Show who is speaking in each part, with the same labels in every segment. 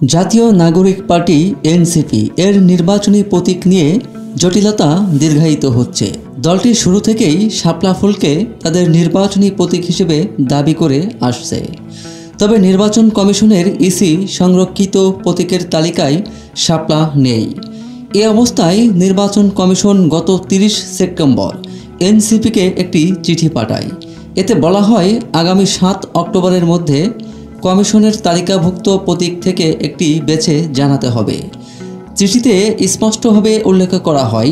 Speaker 1: জাতীয় নাগরিক party NCP এর নির্বাচনী প্রতীক নিয়ে জটিলতা দীর্ঘায়িত হচ্ছে। দলটি শুরু থেকেই শাপলা ফুলকে তাদের নির্বাচনী প্রতীক হিসেবে দাবি করে আসছে। তবে নির্বাচন কমিশনের ইসি সংরক্ষিত প্রতীকের তালিকায় শাপলা নেই। এ অবস্থায় নির্বাচন কমিশন গত 30 সেপ্টেম্বর এনসিপিকে একটি চিঠি পাঠায়। এতে বলা হয় আগামী 7 অক্টোবরের মধ্যে কমিশনের তালিকাভুক্ত প্রতীক থেকে একটি বেছে জানাতে হবে। চিঠিতে স্পষ্টভাবে উল্লেখ করা হয়,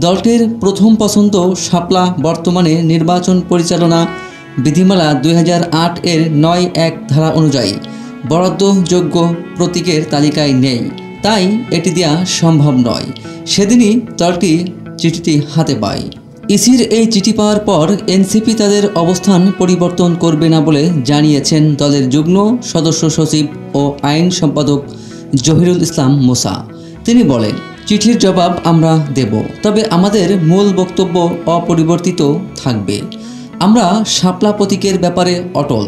Speaker 1: দলটির প্রথম পছন্দ শাপলা বর্তমানে নির্বাচন পরিচালনা বিধিমালা 2008 এর 9(1) ধারা অনুযায়ী বরাদ্দযোগ্য প্রতীকের তালিকায় নেই, তাই এটি দেওয়া সম্ভব নয়। সেদিনই দলটি চিঠিটি হাতে পায়। ইসির এই চিঠি পাওয়ার পর এনসিপি তাদের অবস্থান পরিবর্তন করবে না বলে জানিয়েছেন দলের যুগ্ম সদস্য সচিব ও আইন সম্পাদক জহিরুল ইসলাম মুসা। তিনি বলেন, চিঠির জবাব আমরা দেব, তবে আমাদের মূল বক্তব্য অপরিবর্তিত থাকবে। আমরা শাপলা প্রতীকের ব্যাপারে অটল।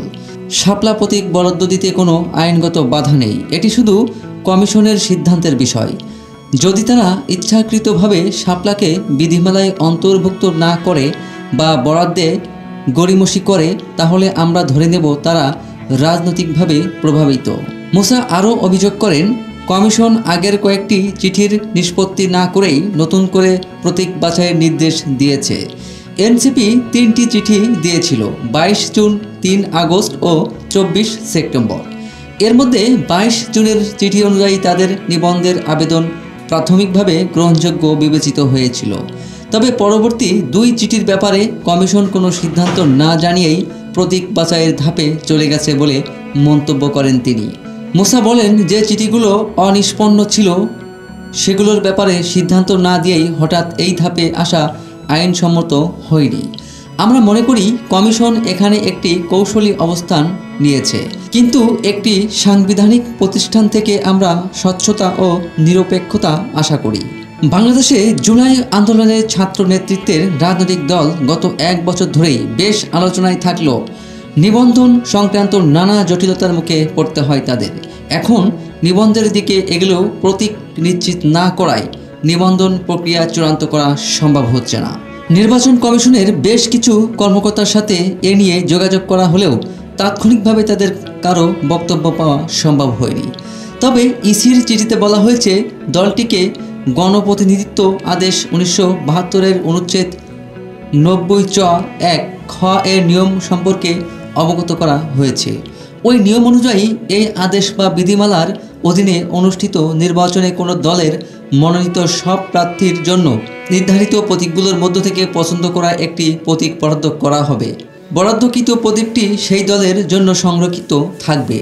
Speaker 1: শাপলা প্রতীক বরাদ্দ দিতে কোনো আইনগত বাধা নেই, এটি শুধু কমিশনের সিদ্ধান্তের বিষয়। যদি তারা ইচ্ছাকৃতভাবে শাপলাকে বিধিমালায় অন্তর্ভুক্ত না করে বা বরাদ্দে গড়িমসি করে, তাহলে আমরা ধরে নেব তারা রাজনৈতিকভাবে প্রভাবিত। মুসা আরও অভিযোগ করেন, কমিশন আগের কয়েকটি চিঠির নিষ্পত্তি না করেই নতুন করে প্রতীক বাছাইয়ের নির্দেশ দিয়েছে। এনসিপি 3টি চিঠি দিয়েছিল, 22 জুন, 3 আগস্ট ও 24 সেপ্টেম্বর। এর মধ্যে 22 জুনের চিঠি অনুযায়ী তাদের নিবন্ধের আবেদন প্রাথমিকভাবে গ্রহণযোগ্য বিবেচিত হয়েছিল। তবে পরবর্তী 2 চিঠির ব্যাপারে কমিশন কোনো সিদ্ধান্ত না জানিয়েই প্রতীক বাছাইয়ের ধাপে চলে গেছে বলে মন্তব্য করেন তিনি। মুসা বলেন, যে চিঠিগুলো অনিষ্পন্ন ছিল সেগুলোর ব্যাপারে সিদ্ধান্ত না দিয়েই হঠাৎ এই ধাপে আসা আইনসম্মত হয়নি। আমরা মনে করি কমিশন এখানে একটি কৌশলী অবস্থান নিয়েছে, কিন্তু একটি সাংবিধানিক প্রতিষ্ঠান থেকে আমরা স্বচ্ছতা ও নিরপেক্ষতা আশা করি। বাংলাদেশে জুলাই আন্দোলনের ছাত্র নেতৃত্বের রাজনৈতিক দল গত 1 বছর ধরেই বেশ আলোচনায় থাকলেও নিবন্ধন সংক্রান্ত নানা জটিলতার মুখে পড়তে হয় তাদের। এখন নিবন্ধের দিকে এগুলোও প্রতীক নিশ্চিত না করায় নিবন্ধন প্রক্রিয়া চূড়ান্ত করা সম্ভব হচ্ছে না। নির্বাচন কমিশনের বেশ কিছু কর্মকর্তার সাথে এ নিয়ে যোগাযোগ করা হলেও তাৎক্ষণিকভাবে তাদের কারো বক্তব্য পাওয়া সম্ভব হয়নি। তবে ইসির চিঠিতে বলা হয়েছে, দলটিকে গণপ্রতিনিধিত্ব আদেশ 1972 এর অনুচ্ছেদ 90(1) খ এর নিয়ম সম্পর্কে অবগত করা হয়েছে। ওই নিয়ম অনুযায়ী এই আদেশ বা বিধিমালার অধীনে অনুষ্ঠিত নির্বাচনে কোনো দলের মনোনীত সব প্রার্থীর জন্য নির্ধারিত প্রতীকগুলোর মধ্য থেকে পছন্দ করা একটি প্রতীক বরাদ্দ করা হবে। বরাদ্দকৃত প্রতীকটি সেই দলের জন্য সংরক্ষিত থাকবে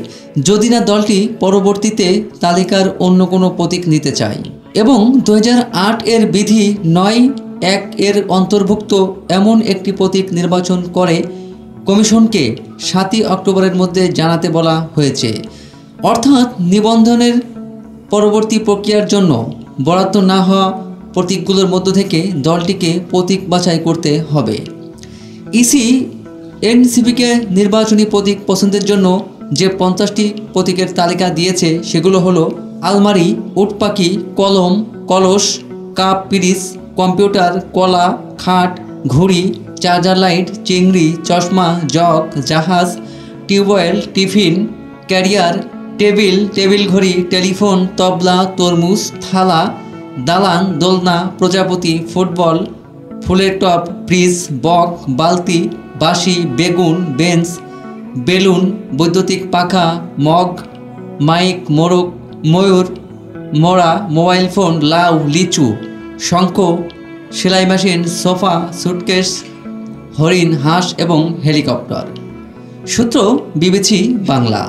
Speaker 1: যদি না দলটি পরবর্তীতে তালিকার অন্য কোনো প্রতীক নিতে চায়। এবং 2008 এর বিধি 9(1) এর অন্তর্ভুক্ত এমন একটি প্রতীক নির্বাচন করে কমিশনকে 7 অক্টোবরের মধ্যে জানাতে বলা হয়েছে। অর্থাৎ নিবন্ধনের পরবর্তী প্রক্রিয়ার জন্য বরাদ্দ না হওয়া প্রতীকগুলোর মধ্য থেকে দলটিকে প্রতীক বাছাই করতে হবে। ইসি এনসিপিকে নির্বাচনী প্রতীক পছন্দের জন্য যে 50টি প্রতীকের তালিকা দিয়েছে সেগুলো হলো আলমারি, উটপাখি, কলম, কলস, কাপ, পিরিচ, কম্পিউটার, কলা, খাট, ঘড়ি, চার্জার লাইট, চিংড়ি, চশমা, জগ, জাহাজ, টিউবওয়েল, টিফিন, ক্যারিয়ার, টেবিল ঘড়ি, টেলিফোন, তবলা, তরমুজ, থালা, দালান, দোলনা, প্রজাপতি, ফুটবল, ফুলের টব, ফ্রিজ, বক, বালতি, বাঁশি, বেগুন, বেঞ্চ, বেলুন, বৈদ্যুতিক পাখা, মগ, মাইক, মোরগ, ময়ূর, মোড়া, মোবাইল ফোন, লাউ, লিচু, শঙ্খ, সেলাই মেশিন, সোফা, সুটকেস, হরিণ, হাঁস এবং হেলিকপ্টার। সূত্র বিবিসি বাংলা।